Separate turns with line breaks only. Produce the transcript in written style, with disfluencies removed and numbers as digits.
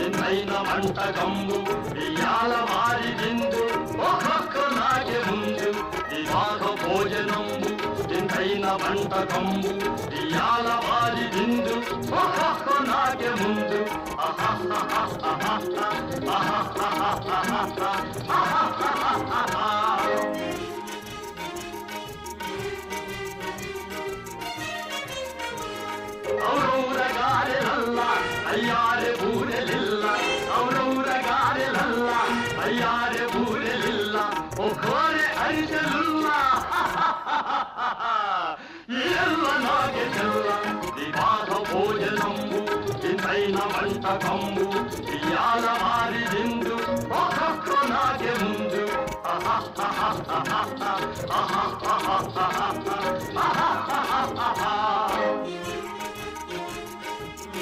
వింతైన వంటకంబు ఇయాల వారి విందు ఒక్కొక్క నాకే ముందు వివాహ భోజనంబు వింతైన వంటకంబు ఇయాల వారి విందు ఒక్కొక్క నాకే ముందు ఔరౌరగారెలల్ల అయ్యారె బూరెలిల్ల ఔరౌరగారెలల్ల అయ్యారె బూరెలిల్ల ఒక్కోరె అరిసెలుల్ల ఎల్ల నాగే చెల్ల వివాహ భోజనంబు వింతైన వంటకంబు ఇయాల వారి విందు ఒక్కొక్క నాగే ముందు